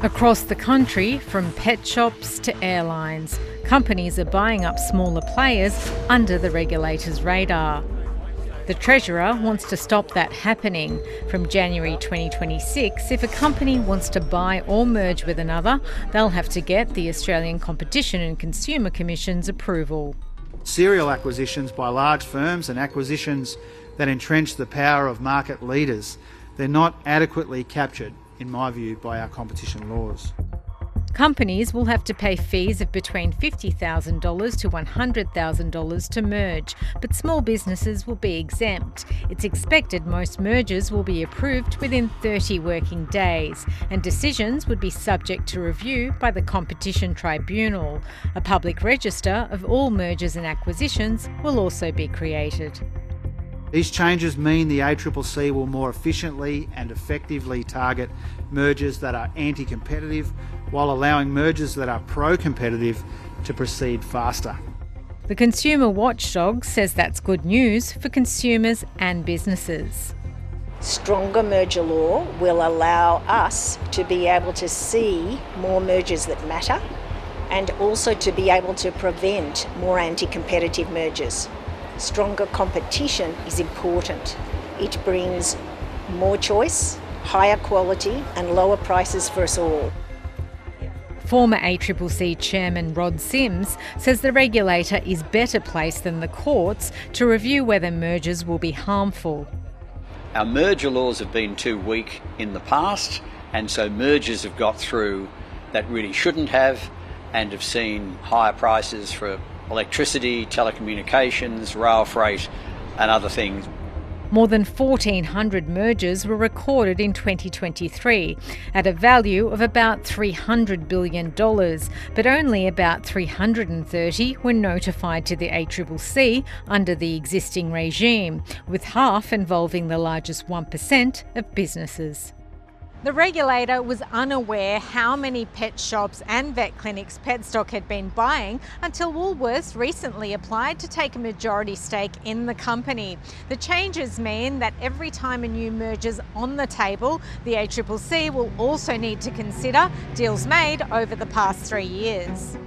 Across the country, from pet shops to airlines, companies are buying up smaller players under the regulator's radar. The Treasurer wants to stop that happening. From January 2026, if a company wants to buy or merge with another, they'll have to get the Australian Competition and Consumer Commission's approval. Serial acquisitions by large firms and acquisitions that entrench the power of market leaders, they're not adequately captured, in my view, by our competition laws. Companies will have to pay fees of between $50,000 to $100,000 to merge, but small businesses will be exempt. It's expected most mergers will be approved within 30 working days, and decisions would be subject to review by the Competition Tribunal. A public register of all mergers and acquisitions will also be created. These changes mean the ACCC will more efficiently and effectively target mergers that are anti-competitive, while allowing mergers that are pro-competitive to proceed faster. The Consumer Watchdog says that's good news for consumers and businesses. Stronger merger law will allow us to be able to see more mergers that matter, and also to be able to prevent more anti-competitive mergers. Stronger competition is important. It brings more choice, higher quality and lower prices for us all. Former ACCC Chairman Rod Sims says the regulator is better placed than the courts to review whether mergers will be harmful. Our merger laws have been too weak in the past, and so mergers have got through that really shouldn't have, and have seen higher prices for electricity, telecommunications, rail freight and other things. More than 1,400 mergers were recorded in 2023 at a value of about $300 billion, but only about 330 were notified to the ACCC under the existing regime, with half involving the largest 1% of businesses. The regulator was unaware how many pet shops and vet clinics Petstock had been buying until Woolworths recently applied to take a majority stake in the company. The changes mean that every time a new merger's on the table, the ACCC will also need to consider deals made over the past 3 years.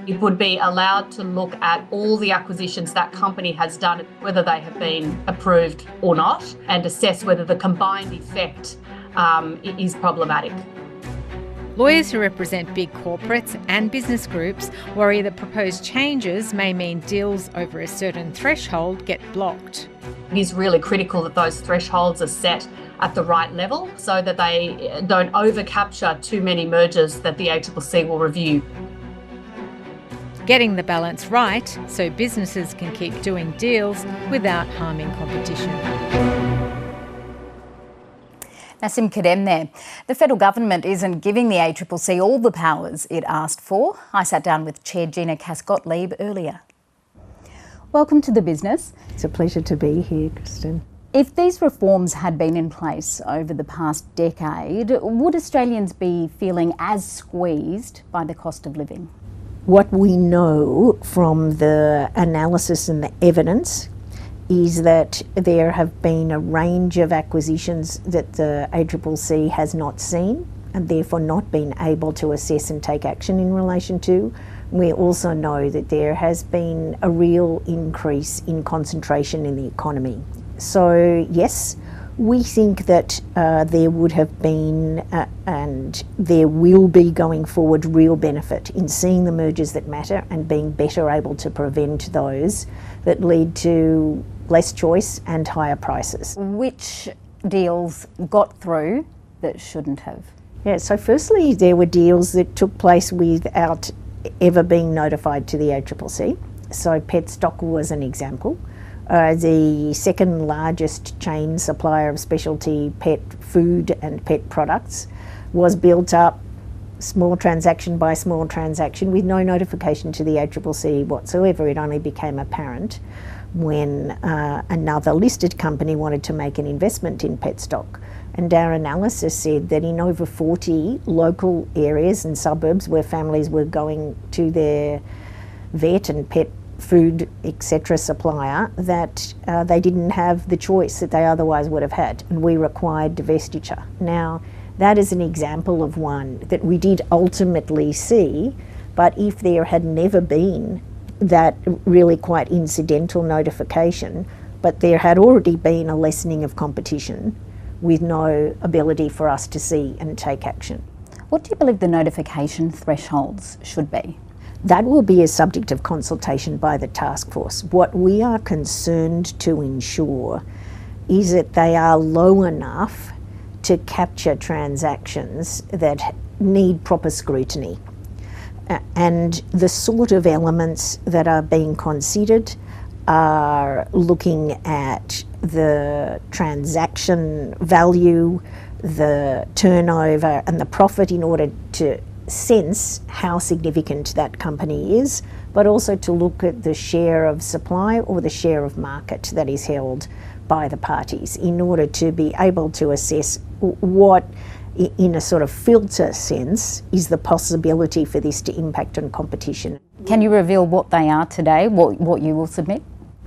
It would be allowed to look at all the acquisitions that company has done, whether they have been approved or not, and assess whether the combined effect is problematic. Lawyers who represent big corporates and business groups worry that proposed changes may mean deals over a certain threshold get blocked. It is really critical that those thresholds are set at the right level so that they don't over-capture too many mergers that the ACCC will review. Getting the balance right so businesses can keep doing deals without harming competition. Nassim Kadem there. The federal government isn't giving the ACCC all the powers it asked for. I sat down with Chair Gina Cass-Gottlieb earlier. Welcome to The Business. It's a pleasure to be here, Kristen. If these reforms had been in place over the past decade, would Australians be feeling as squeezed by the cost of living? What we know from the analysis and the evidence is that there have been a range of acquisitions that the ACCC has not seen and therefore not been able to assess and take action in relation to. We also know that there has been a real increase in concentration in the economy. So yes, we think that there would have been and there will be going forward real benefit in seeing the mergers that matter and being better able to prevent those that lead to less choice and higher prices. Which deals got through that shouldn't have? Yeah, so firstly, there were deals that took place without ever being notified to the ACCC. So Petstock was an example. The second largest chain supplier of specialty pet food and pet products was built up small transaction by small transaction with no notification to the ACCC whatsoever. It only became apparent when another listed company wanted to make an investment in Petstock. And our analysis said that in over 40 local areas and suburbs where families were going to their vet and pet food, etc. supplier, that they didn't have the choice that they otherwise would have had, and we required divestiture. Now, That is an example of one that we did ultimately see, but if there had never been that really quite incidental notification, but there had already been a lessening of competition with no ability for us to see and take action. What do you believe the notification thresholds should be? That will be a subject of consultation by the task force. What we are concerned to ensure is that they are low enough to capture transactions that need proper scrutiny. And the sort of elements that are being considered are looking at the transaction value, the turnover and the profit in order to sense how significant that company is, but also to look at the share of supply or the share of market that is held by the parties in order to be able to assess what, in a sort of filter sense, is the possibility for this to impact on competition. Can you reveal what they are today, what you will submit?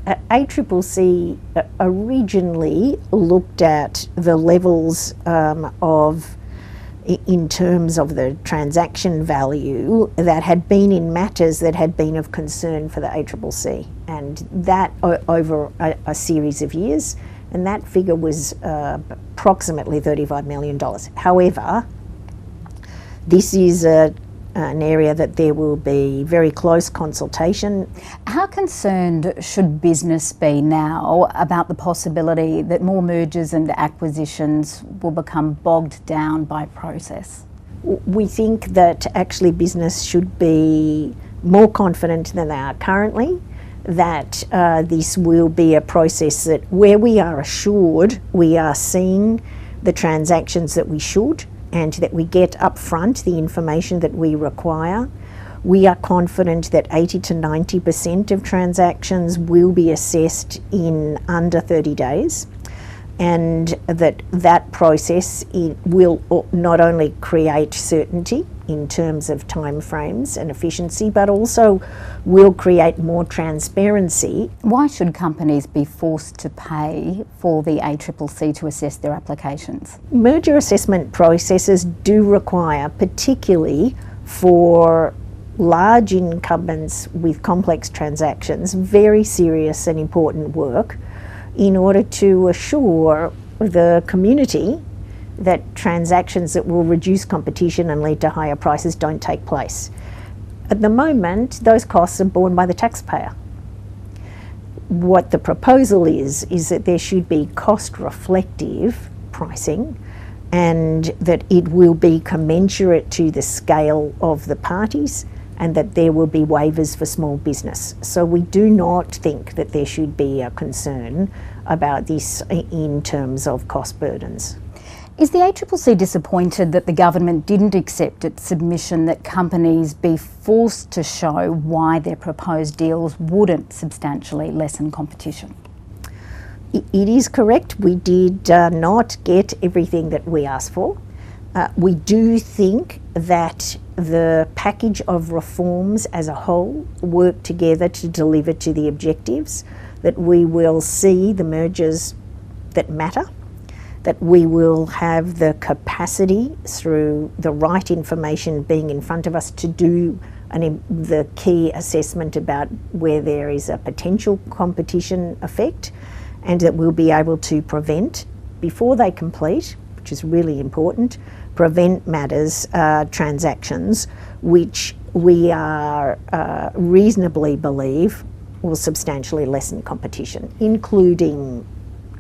ACCC originally looked at the levels in terms of the transaction value that had been in matters that had been of concern for the ACCC, and that over a series of years, and that figure was approximately $35 million. However, this is an area that there will be very close consultation. How concerned should business be now about the possibility that more mergers and acquisitions will become bogged down by process? We think that actually business should be more confident than they are currently, that this will be a process that where we are assured we are seeing the transactions that we should, and that we get up front the information that we require. We are confident that 80 to 90% of transactions will be assessed in under 30 days, and that process will not only create certainty in terms of timeframes and efficiency, but also will create more transparency. Why should companies be forced to pay for the ACCC to assess their applications? Merger assessment processes do require, particularly for large incumbents with complex transactions, very serious and important work in order to assure the community that transactions that will reduce competition and lead to higher prices don't take place. At the moment, those costs are borne by the taxpayer. What the proposal is that there should be cost-reflective pricing, and that it will be commensurate to the scale of the parties, and that there will be waivers for small business. So we do not think that there should be a concern about this in terms of cost burdens. Is the ACCC disappointed that the government didn't accept its submission that companies be forced to show why their proposed deals wouldn't substantially lessen competition? It is correct. We did not get everything that we asked for. We do think that the package of reforms as a whole work together to deliver to the objectives, that we will see the mergers that matter, that we will have the capacity through the right information being in front of us to do the key assessment about where there is a potential competition effect, and that we'll be able to prevent, before they complete, which is really important, prevent matters, transactions, which we are reasonably believe will substantially lessen competition, including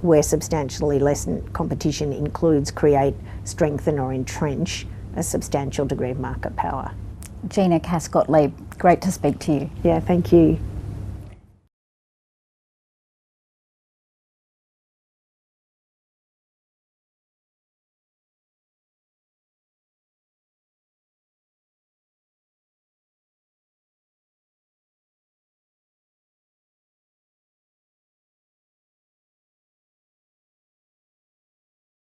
where substantially lessened competition includes create, strengthen or entrench a substantial degree of market power. Gina Cass-Gottlieb, great to speak to you. Yeah, thank you.